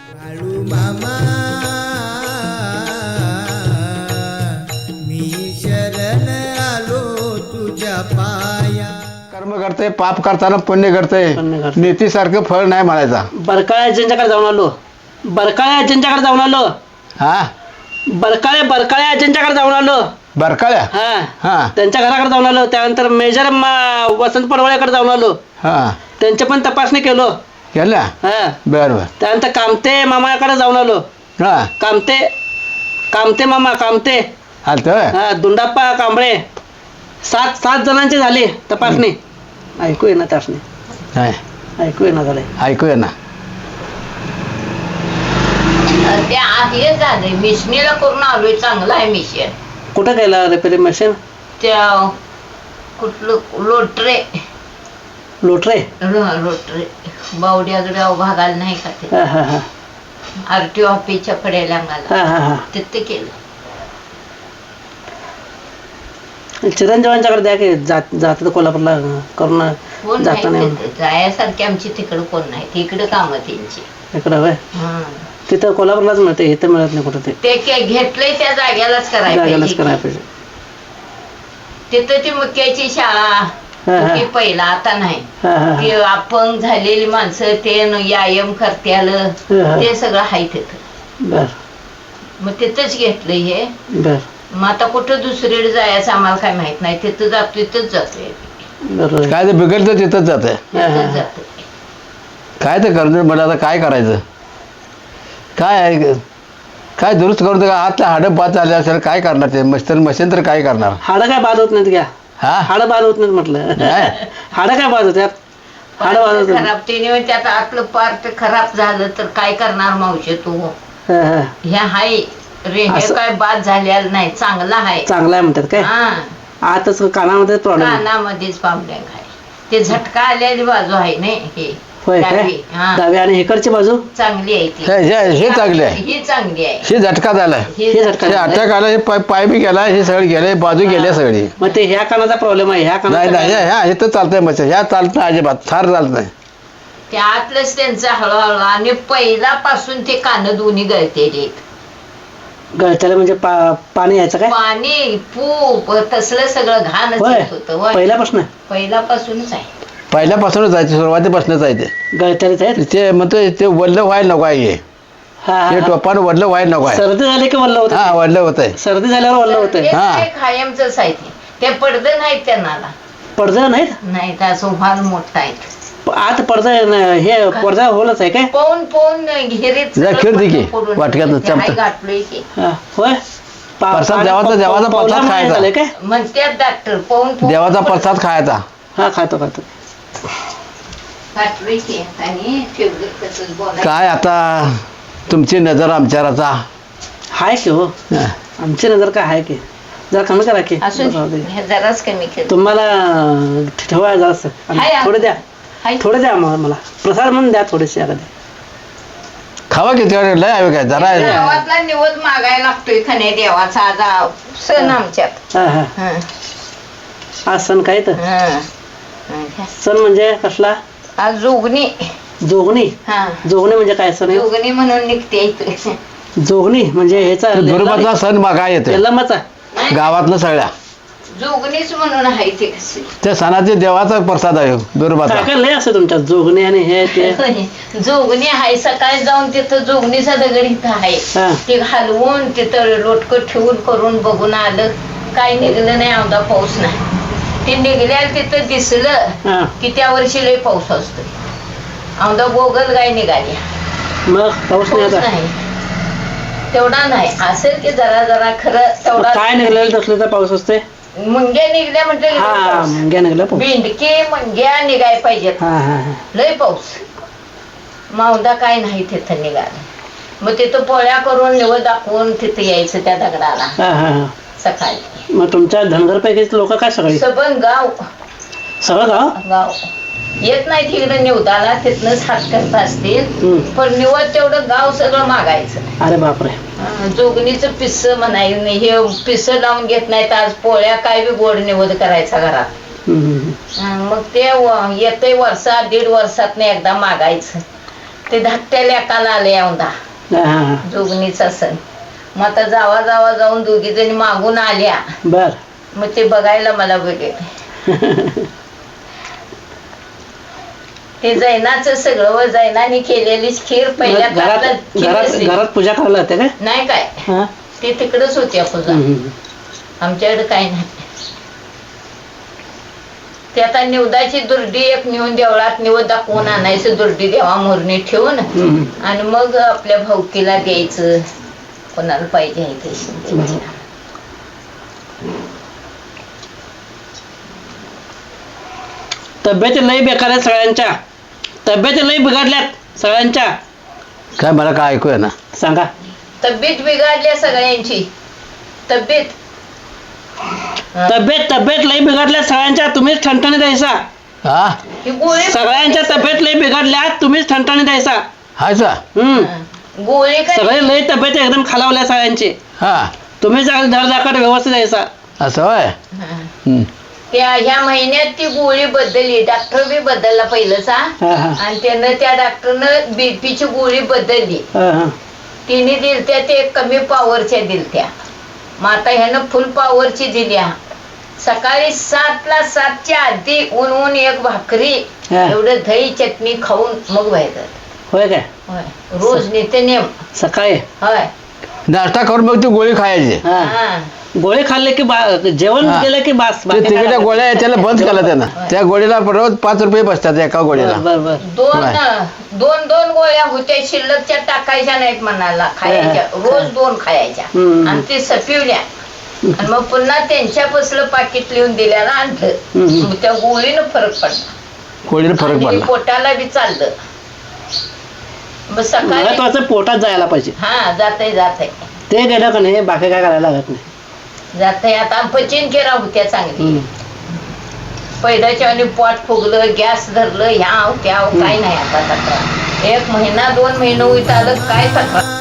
बाळू मामा मी शरण आलो तुझ्या पाया. कर्म करते पाप करताना पुण्य करते पुण्य करते. नीतीसारखं फळ नाही म्हणायचा. बरकाळे आजींच्याकडे जाऊन आलो. बरकाळे आजींच्याकडे जाऊन आलो. हा बरकाळे आजींच्याकडे जाऊन आलो. बरकाळ्या. हा हा त्यांच्या घराकडे जाऊन आलो. त्यानंतर मेजर वसंत पडवळ्याकडे जाऊन आलो. हा त्यांचे पण तपासणी केलो. केल्या हा बर बर. त्यानंतर कामते मामाकडे जाऊन आलो. हा कामते मामा कामते आलत हा दुंडाप्पा कांबळे 7 जणांची झाली तपासणी. ऐकू येईना तपासणी नाही ऐकू येईना झाले. ऐकूया ना. ते आहे झालंय मिशनीला करून आलोय. चांगलं आहे मिशन. कुठं गेला रिपेअरिंग मशीन? त्या कुठलं लोटरे लोटरे. लोटरे बावड्याकडे भागायला नाही का ते हा हा हा आरटीओ ऑफिसच्या पडेला हा हा हा तिथे केलं. चिरंजीवांच्याकडे द्या की जातात कोल्हापूरला करून कोण जाता नाही नाही तिथं. जायासारखी आमची तिकडं कोण नाही. तिकडं कामं त्यांची. इकडं होय. हं. तिथं कोल्हापूरलाच मिळते. इथं मिळत नाही कुठं. ते घेतलंय त्या जाग्यालाच करायला जागेलाच करायला पाहिजे. पाहिजे. तिथं ती मुक्याची शाळा हा, हा. ती पहिला आता नाही. हा हा ते अपंग झालेली माणसं ते व्यायाम करत्याल हा. ते सगळं आहे तिथं. बर मग तिथंच घेतलं हे. बर मग आता कुठं दुसरीकडे जायचं आम्हाला काय माहित नाही. तिथं जातो तिथंच जातोय. बरोबर. काय ते बिघडतं तिथंच जात आहे. तिथंच जातोय. काय ते करून मला आता काय करायचं. काय आहे काय दुरुस्त करून का हातला हाडं बाद झाले असेल काय करणार ते मशीन तर काय करणार. हाडं काय बाद होत नाहीत घ्या. हा हाडं बाद होत नाहीत म्हटलं. नाही. हाडं काय बाद होत्यात. हाडं बाद होत खराब तिने त्यात आतलं पार्ट खराब झालं तर काय करणार मावशी तू. हे हाय रे हे असं- काय बाद झालेलं नाही. चांगला आहे. चांगला आहे म्हणतात काय. हा आताच कानामध्ये प्रॉब्लेम. कानामध्येच प्रॉब्लेम आहे. ते झटका आलेली बाजू आहे नाही हे होय काय. डावी. हा डावी आणि इकडची बाजू चांगली आहे ती. हे चांगले आहे. ही चांगली आहे. हे झटका झालाय. ही हे झटका झटका हे अटॅक आला. हे पाय बी गेला. हे सगळे गेले बाजू गेल्या सगळी. मग ते ह्या कानाचा प्रॉब्लेम आहे. ह्या नाही कानाचा नाही ह्या इथं चालतंय मशीन. ह्या चालत नाही अजिबात फार चालत नाही. त्यातलंच त्यांचं हळूहळू आणि पहिल्यापासून ते कान दोन्ही गळते. गळत्याला म्हणजे पाणी यायचं काय. पाणी पूप तसलं सगळं घाणच होय येत होतं. होय. पहिल्यापासून पहिल्यापासूनच आहे. पहिल्यापासूनच जायचे सुरुवातीपासूनच आहे ते. गळत्यालाच आहेत. ते म्हणतो ते वल्ल व्हायला नको आहे. हा हे हा. टोपानं वल्ल व्हायला नको आहे. सर्दी झाली की वल्ल होत. हा वल्ल होत आहे. सर्दी झाल्यावर वल्ल होतंय. ते हा. काय कायमचंच आहे ते. ते पडदं नाहीत त्यांना पडदा नाहीत. नाही तर असं व्हाल मोठा आहे. आत पडदा हे पडदा होलच आहे काय. पाहून घेरीत जा खेळ दे की, वाटक्यात चमचा. गाठलोय की हा, होय. प्रसाद देवाचा प्रसाद पावसामुळे खायचा. झालंय काय. म्हणतात डॉक्टर पाहून देवाचा प्रसाद खायचा. हा खातो गाठलोय की आणि ठेवलं तसंच बोलायचं. काय आता तुमची नजर आमच्यावरचा. हाय की हो. हा. आमची नजर काय आहे की जरा कमी करा की. असून राहू दे. हे जराच कमी केलं. तुम्हाला ठेवा जरासं. हाय. थोडे द्या. हाय. थोडे द्या मला प्रसाद म्हणून द्या थोडेसे अगदी. खावा की तेवढे लय हवे काय जरा. गावातला निवद मागायला लागतोय खने देवाचा आज सण आमच्यात. हा हा. हं. आज सण काय तर हं. सण म्हणजे कसला. आज जोगणी. जोगणी. हा जोगणी म्हणजे काय सण आहे. जोगणी म्हणून निघते इथं. जोगणी म्हणजे ह्याचा दुर्बाचा सण बघा येते यल्लमाचा. गावातनं सगळ्या. जोगणीच म्हणून आहे ते कसे. त्या सणाचे देवाचा प्रसाद आहे दुर्बाचा. काय काय लय असं तुमच्या जोगणी आणि हे ते. जोगणी आहे. सकाळी जाऊन तिथं जोगणीचा दगड इथं आहे. हा. ते हलवून तिथं लोटकं ठेवून करून बघून आलं. काय निघलं नाही. आमदा पाऊस नाही. ते निघल्याला तिथं दिसलं हा. की त्या वर्षी लय पाऊस असतो. आमदा गोगल गाय निघाली. मग पाऊस नाही पाऊस आता. नाही तेवढा नाही. असेल की जरा जरा खरं मग तेवढा. काय निघलेलं तसलं तर पाऊस असते. मुंग्या निघल्या म्हणजे लय हा पाऊस. मुंग्या निघाला पाऊस. बिंडकी मुंग्या निघाय पाहिजेत. हा हा हा. लय पाऊस. मावदा काय नाही तिथं निघालं. मग तिथं पोळ्या करून निवड दाखवून तिथं यायचं त्या दगडाला हा हा हा. सकाळी. मग तुमच्या धनगर पैकीच लोक काय सगळी सबन गाव सगळं गाव. गाव येत नाही तिकडे निवदाला. तिथनंच हात करत असतील. हम्म. पण निवड तेवढं गाव सगळं मागायचं. अरे बापरे. जोगणीचं पिस्स म्हणायचं नाही. हे पिस्स लावून घेत नाहीत. आज पोळ्या काय बी गोड निवद करायचा घरात. हम्म, हम्म. मग ते येतंय वर्षात 1.5 वर्षात एकदा मागायचं. ते धाकट्या लेकाला आले औंधा हा, हा, हा. जोगणीचा सण. मग आता जावा जावा जाऊन दोघी जणी मागून आल्या. बर मग ते बघायला मला बोलले. ते जैनाचं सगळं व जैनाने केलेली खीर पहिल्या घरात काळात खीर घरात असते. घरात पूजा करायला होते काय नाही काय हा? ते तिकडच होत्या पूजा. हम्म. आमच्याकडे काय नाही. ते आता निवदाची दुर्डी एक नेऊन देवळात निवद दाखवून आणायचं दुर्डी देवा मोरणी ठेवून हम्म. आणि मग आपल्या भाऊकीला द्यायचं कोणाला पाहिजे आहे ते. तब्येती लई बेकार आहेत सगळ्यांच्या. तब्येती लई बिघडल्यात सगळ्यांच्या. काय मला काय ऐकूया ना. सांगा. तब्येत बिघडल्या सगळ्यांची. तब्येत तब्येत लई बिघडल्यात सगळ्यांच्या. तुम्हीच ठणठणी द्यायचा. हा ही गोळी सगळ्यांच्या तब्येत लई बिघडल्यात. तुम्हीच ठणठणी द्यायचा. हायचा गोळी काय सगळे लई तब्येत एकदम खालावल्या सगळ्यांची. हा तुम्ही धडधाकट व्यवस्थित द्यायचा. असं होय. हम्म. त्या ह्या महिन्यात ती गोळी बदलली. डॉक्टर बी बदलला पहिलंच हा, हा. आणि त्यानं त्या डॉक्टरनं बीपीची गोळी बदलली. हा, हा. तिने दिलत्या ते कमी पॉवरच्या दिलत्या. मग आता ह्यानं फुल पॉवरची दिल्या. सकाळी 7ला 7च्या आधी ऊन एक भाकरी हा. एवढं दही चटणी खाऊन मग व्हायचं. होय काय होय रोज नित्यनेम. सकाळी होय नाश्ता करून मग ती गोळी खायची. हा. हा. गोळी खाल्ले की जेवण हा. केलं की बास. ते बाकी काय तिकडच्या लागत गोळ्या आहेत, त्याला बंद केला त्यानं. त्या गोळीला रोज 5 रुपये बसतात एका गोळीला. बर बर दोन होय. दोन गोळ्या होत्या शिल्लकच्या टाकायच्या नाहीत म्हणाला. खायच्या रोज 2 खायच्या हम्म. आणि ते सपिवल्या. आणि मग पुन्हा त्यांच्यापासलं पाकिट लिहून दिल्याला आणलं. हम्म. मग त्या गोळीनं फरक पडला. गोळीला फरक आणि पडला. पोटाला बी चाललं. मग सकाळी महत्वाचं पोटात जायला पाहिजे. हा जाते ते गेलं का नाही बाकी काय करायला लागत नाही. जाते. आता पचन केरा होत्या चांगली. हम्म. पैदाच्या आणि पोट फुगलं गॅस धरलं ह्या त्या काय नाही आता तक्रार. 1 महिना 2 महिने होईत आलं काय तक्रार